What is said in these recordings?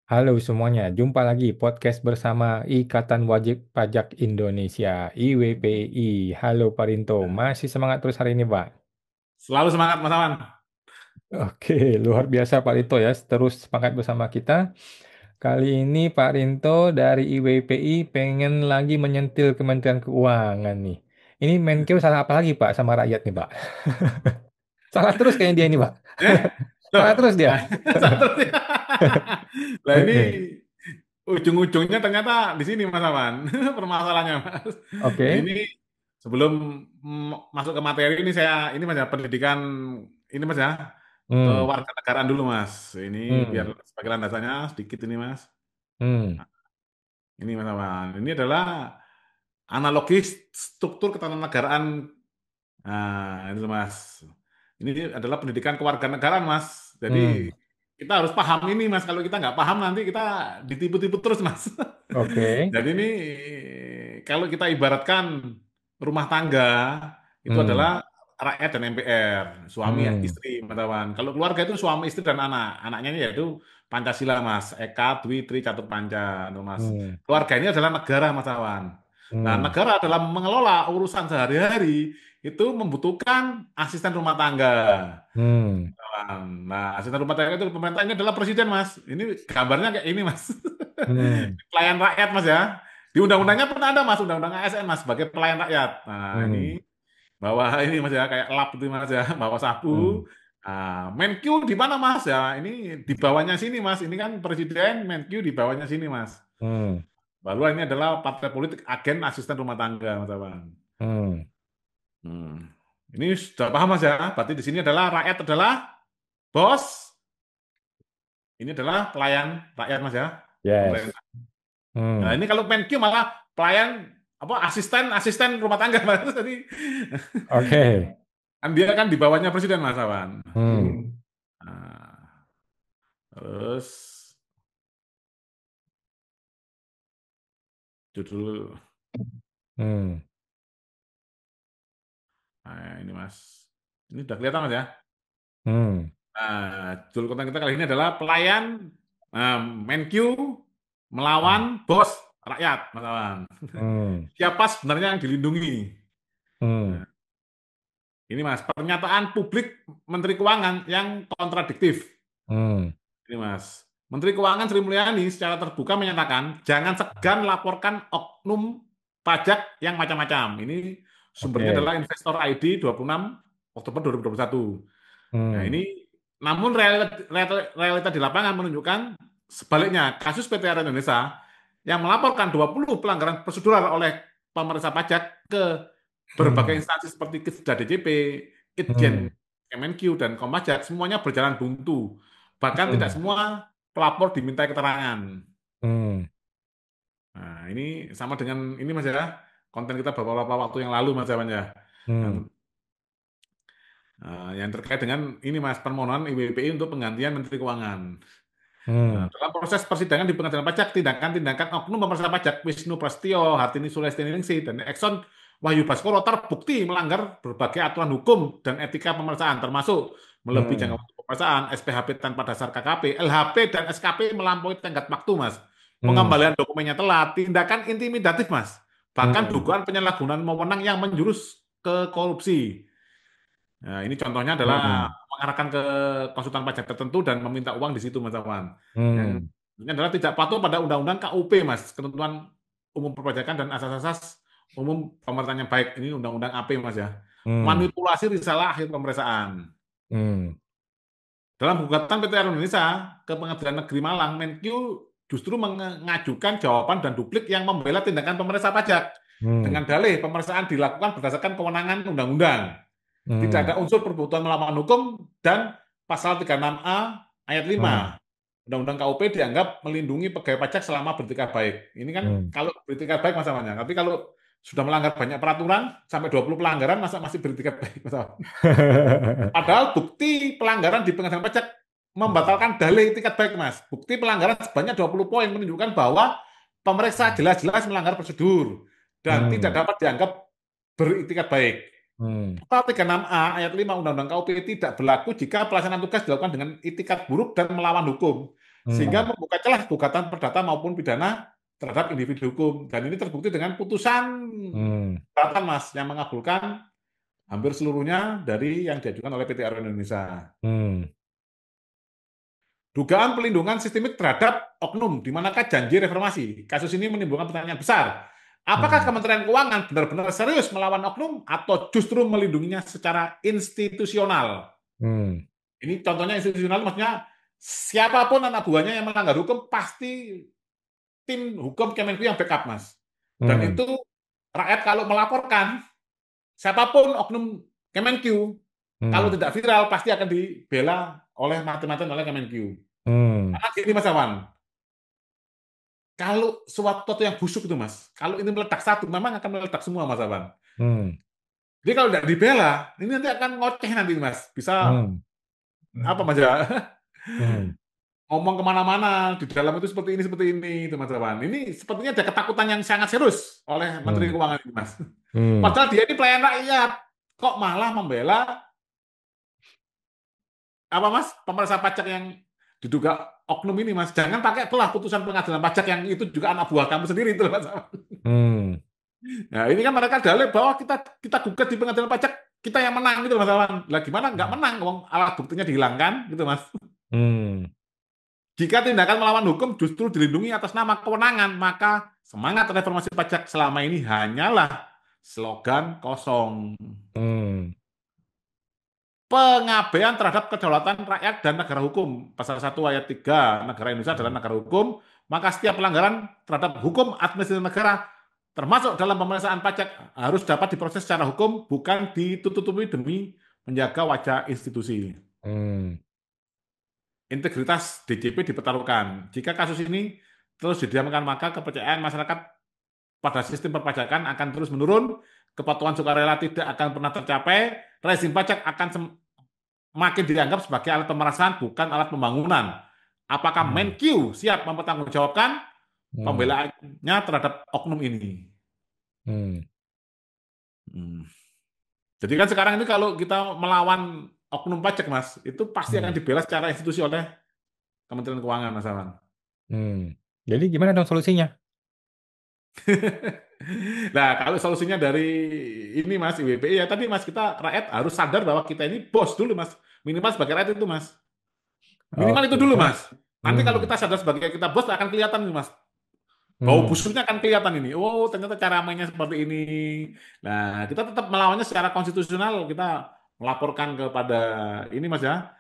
Halo semuanya, jumpa lagi podcast bersama Ikatan Wajib Pajak Indonesia (IWPI). Halo Parinto, masih semangat terus hari ini, Pak? Selalu semangat Mas Aman. Oke, luar biasa Pak Rinto ya, terus semangat bersama kita. Kali ini Pak Rinto dari IWPI pengen lagi menyentil Kementerian Keuangan nih. Ini Menkeu salah apa lagi Pak sama rakyat nih Pak? Salah terus kayaknya dia ini Pak. Eh, loh, Salah terus dia. nah, satu sih. Lah ini Oke. ujung-ujungnya ternyata di sini Mas Aman. Permasalahannya Mas. Nah, Oke. ini sebelum masuk ke materi ini ini Mas ya pendidikan ini Mas ya Hmm. kewarganegaraan dulu Mas. Ini biar Hmm. sebagai landasannya sedikit ini Mas. Hmm. Nah, ini Mas Aman. Ini adalah analogis struktur ketatanegaraan. Nah, itu Mas. Ini adalah pendidikan kewarganegaraan, Mas. Jadi Hmm. kita harus paham ini, Mas. Kalau kita nggak paham nanti kita ditipu-tipu terus, Mas. Oke. Jadi ini kalau kita ibaratkan rumah tangga itu Hmm. adalah rakyat dan MPR, suami Hmm. istri, teman-teman. Kalau keluarga itu suami istri dan anak. Anaknya ini yaitu Pancasila, Mas. Eka, Dwi, Tri, Catur, Panca, itu, Mas. Hmm. Keluarga ini adalah negara, Mas Awan. Nah, Hmm. negara dalam mengelola urusan sehari-hari itu membutuhkan asisten rumah tangga. Hmm. Nah, asisten rumah tangga itu pemerintah ini adalah presiden, Mas. Ini gambarnya kayak ini, Mas. Hmm. Pelayan rakyat, Mas ya. Di undang-undangnya pun ada, Mas, undang-undang ASN, Mas, sebagai pelayan rakyat. Nah, ini Hmm. bawah ini, Mas ya, kayak lap itu, Mas ya, bawa sapu. Hmm. Nah, Menkyu di mana, Mas? Ya, ini di bawahnya sini, Mas. Ini kan presiden, Menkyu di bawahnya sini, Mas. Hmm. Lalu ini adalah partai politik agen asisten rumah tangga, Mas Abang. Hmm. Hmm. Ini sudah paham, Mas ya? Berarti di sini adalah rakyat adalah bos, ini adalah pelayan rakyat, Mas ya, Yes. pemerintah. Nah, Hmm. ini kalau PenQ malah pelayan apa asisten asisten rumah tangga, Mas. Jadi Oke. kan dia kan di bawahnya presiden, Mas Awan. Hmm. Nah, terus judul, Hmm. nah ini Mas, ini sudah kelihatan Mas ya. Hmm. Nah, judul konten kita kali ini adalah pelayan Menkyu melawan bos rakyat, Mas Awan. Hmm. Siapa sebenarnya yang dilindungi? Hmm. Nah, ini Mas, pernyataan publik Menteri Keuangan yang kontradiktif. Hmm. Ini Mas, Menteri Keuangan Sri Mulyani secara terbuka menyatakan jangan segan laporkan oknum pajak yang macam-macam. Ini sumbernya Oke. adalah Investor ID 26 Oktober 2021. Nah Hmm. ini, namun realita di lapangan menunjukkan sebaliknya. Kasus PT Air Indonesia yang melaporkan 20 pelanggaran prosedural oleh pemeriksa pajak ke berbagai Hmm. instansi seperti Ketda DJP, Itjen Hmm. Kemenkyu, dan Kompajak, semuanya berjalan buntu. Bahkan tidak Hmm. semua pelapor dimintai keterangan. Hmm. Nah, ini sama dengan ini Mas ya, konten kita beberapa waktu yang lalu Mas Jawan ya. Yang, Hmm. yang terkait dengan ini Mas, permohonan IWPI untuk penggantian Menteri Keuangan. Nah, Hmm. dalam proses persidangan di pengadilan pajak, tindakan-tindakan oknum pemeriksa pajak Wisnu Prasetyo, Hartini Sulestiningsih, dan Exxon Wahyu Baskoro terbukti melanggar berbagai aturan hukum dan etika pemeriksaan, termasuk melebihi jangka Hmm. waktu pemeriksaan, SPHP tanpa dasar KKP, LHP, dan SKP melampaui tenggat waktu, Mas. Hmm. Pengembalian dokumennya telat, tindakan intimidatif, Mas. Bahkan Hmm. dugaan penyalahgunaan wewenang yang menjurus ke korupsi. Nah, ini contohnya adalah Hmm. mengarahkan ke konsultan pajak tertentu dan meminta uang di situ, Mas Awan. Yang Hmm. ini adalah tidak patuh pada undang-undang KUP, Mas, ketentuan umum perpajakan dan asas-asas umum pemerintahan yang baik. Ini undang-undang AP, Mas ya. Hmm. Manipulasi risalah akhir pemeriksaan. Hmm. Dalam gugatan PT Air Indonesia ke Pengadilan Negeri Malang, Menkyu justru mengajukan jawaban dan duplik yang membela tindakan pemeriksa pajak dengan Hmm. dalih pemeriksaan dilakukan berdasarkan kewenangan undang-undang. Tidak ada Hmm. unsur perbuatan melawan hukum dan pasal 36A ayat Hmm. 5 Undang-Undang KUP dianggap melindungi pegawai pajak selama beretikat baik. Ini kan Hmm. kalau beretikat baik masalahnya. Tapi kalau sudah melanggar banyak peraturan sampai 20 pelanggaran masa masih beretikat baik masalah. Padahal bukti pelanggaran di pengadilan pajak membatalkan dalih itikat baik, Mas. Bukti pelanggaran sebanyak 20 poin menunjukkan bahwa pemeriksa jelas-jelas melanggar prosedur dan tidak Hmm. dapat dianggap beritikat baik. Hmm. Pasal 36A ayat 5 Undang-Undang KUP tidak berlaku jika pelaksanaan tugas dilakukan dengan itikat buruk dan melawan hukum. sehingga Hmm. membuka celah gugatan perdata maupun pidana terhadap individu hukum. Dan ini terbukti dengan putusan Hmm. keberatan Mas yang mengabulkan hampir seluruhnya dari yang diajukan oleh PT Aero Indonesia. Hmm. Dugaan pelindungan sistemik terhadap oknum, di manakah janji reformasi? Kasus ini menimbulkan pertanyaan besar. Apakah Hmm. Kementerian Keuangan benar-benar serius melawan oknum atau justru melindunginya secara institusional? Hmm. Ini contohnya institusional, maksudnya siapapun anak buahnya yang melanggar hukum pasti tim hukum Kemenku yang backup, Mas. Dan Hmm. itu rakyat kalau melaporkan siapapun oknum Kemenku, kalau Hmm. tidak viral pasti akan dibela oleh mati-matian oleh Kemenku. Hmm. Karena gini Mas Awan, kalau suatu yang busuk itu Mas, kalau ini meledak satu, memang akan meledak semua Mas Awan. Hmm. Jadi kalau tidak dibela, ini nanti akan ngoceh nanti Mas. Bisa Hmm. apa Mas ya? Hmm. Ngomong kemana-mana di dalam itu seperti ini itu Mas Awan. Ini sepertinya ada ketakutan yang sangat serius oleh Menteri Hmm. Keuangan ini Mas. Hmm. Padahal dia ini pelayan rakyat, kok malah membela apa Mas pemeriksa pajak yang diduga oknum ini Mas. Jangan pakai pelah putusan pengadilan pajak yang itu juga anak buah kamu sendiri itu Mas. Hmm. Nah, ini kan mereka dalil bahwa kita kita gugat di pengadilan pajak, kita yang menang gitu Mas Awan. Lah gimana nggak menang, wong alat buktinya dihilangkan gitu Mas. Hmm. Jika tindakan melawan hukum justru dilindungi atas nama kewenangan, maka semangat reformasi pajak selama ini hanyalah slogan kosong. Hmm. Pengabaian terhadap kedaulatan rakyat dan negara hukum. Pasal 1 ayat 3, negara Indonesia adalah negara hukum, maka setiap pelanggaran terhadap hukum administrasi negara termasuk dalam pemeriksaan pajak harus dapat diproses secara hukum, bukan ditutupi demi menjaga wajah institusi. Hmm. Integritas DJP dipertaruhkan. Jika kasus ini terus didiamkan, maka kepercayaan masyarakat pada sistem perpajakan akan terus menurun, kepatuhan sukarela tidak akan pernah tercapai, rezim pajak akan makin dianggap sebagai alat pemerasan, bukan alat pembangunan. Apakah Hmm. Menkyu siap mempertanggungjawabkan Hmm. pembelaannya terhadap oknum ini? Hmm. Hmm. Jadi kan sekarang ini kalau kita melawan oknum pajak, Mas, itu pasti akan Hmm. dibela secara institusi oleh Kementerian Keuangan, Mas Aman. Hmm. Jadi gimana dong solusinya? Nah, kalau solusinya dari ini, Mas, IWPI ya tadi, Mas, kita rakyat harus sadar bahwa kita ini bos dulu, Mas. Minimal sebagai rakyat itu, Mas. Minimal itu Oke. dulu, Terus? Mas. Nanti kalau Hmm. kita sadar sebagai kita bos akan kelihatan nih, Mas. Bau Hmm. busuknya akan kelihatan ini. Oh, ternyata cara mainnya seperti ini. Nah, kita tetap melawannya secara konstitusional. Kita melaporkan kepada ini, Mas ya,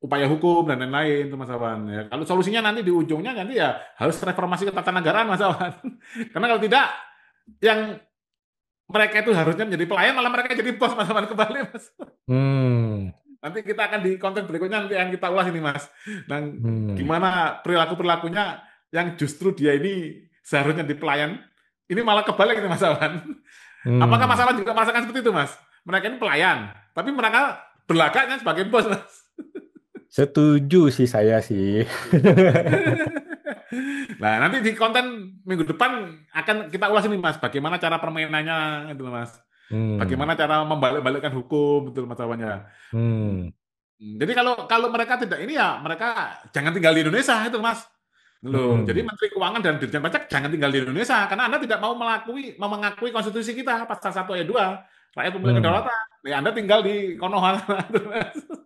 upaya hukum dan lain-lain, itu Mas Awan. Ya, kalau solusinya nanti di ujungnya nanti ya harus reformasi ketatanegaraan, Mas Awan. Karena kalau tidak, yang mereka itu harusnya menjadi pelayan, malah mereka jadi bos, Mas Awan, kembali, Mas. Hmm. Nanti kita akan di konten berikutnya nanti yang kita ulas ini, Mas. Dan Hmm. gimana perilaku-perilakunya yang justru dia ini seharusnya di pelayan, ini malah kebalik ini Mas Awan. Apakah Hmm. masalah juga merasakan seperti itu, Mas? Mereka ini pelayan, tapi mereka berlagaknya sebagai bos, Mas. Setuju sih saya sih. Nah, nanti di konten minggu depan akan kita ulas ini, Mas. Bagaimana cara permainannya, itu, Mas. Hmm. Bagaimana cara membalik-balikkan hukum, itu Mas Awannya. Hmm. Jadi kalau kalau mereka tidak ini ya mereka jangan tinggal di Indonesia itu Mas. Loh, jadi Hmm. Menteri Keuangan dan Dirjen Pajak jangan tinggal di Indonesia karena Anda tidak mau mengakui konstitusi kita pasal 1 ayat 2 rakyat memiliki Hmm. kedaulatan. Ya Anda tinggal di Konoha.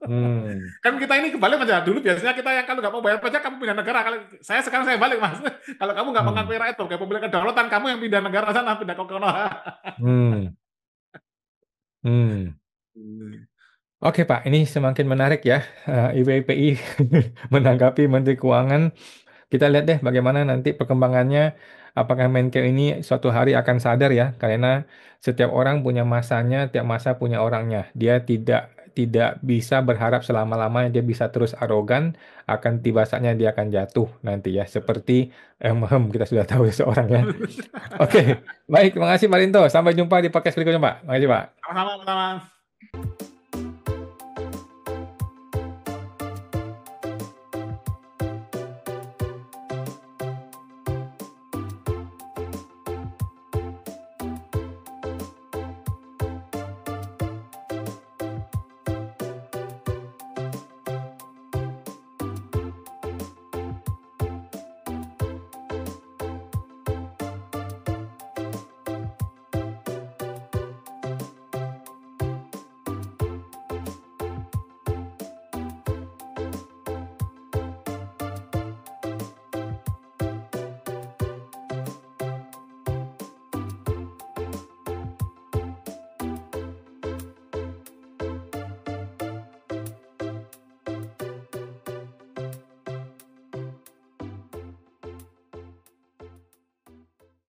Hmm. Kan kita ini kebalik Mas ya. Dulu biasanya kita yang kalau nggak mau bayar pajak kamu pindah negara. Kalau saya sekarang saya balik Mas. Kalau kamu nggak Hmm. mengakui rakyat sebagai pemilik kedaulatan, kamu yang pindah negara sana, pindah ke Konoha. Hmm. Hmm. Hmm. Oke Pak, ini semakin menarik ya. IWPI menanggapi Menteri Keuangan. Kita lihat deh bagaimana nanti perkembangannya. Apakah Menkeu ini suatu hari akan sadar ya, karena setiap orang punya masanya, tiap masa punya orangnya. Dia tidak bisa berharap selama-lamanya dia bisa terus arogan, akan tiba saatnya dia akan jatuh nanti ya. Seperti kita sudah tahu seorang ya. Oke, baik, terima kasih Pak Rinto. Sampai jumpa di podcast berikutnya Pak. Terima kasih Pak. Sama-sama, sama.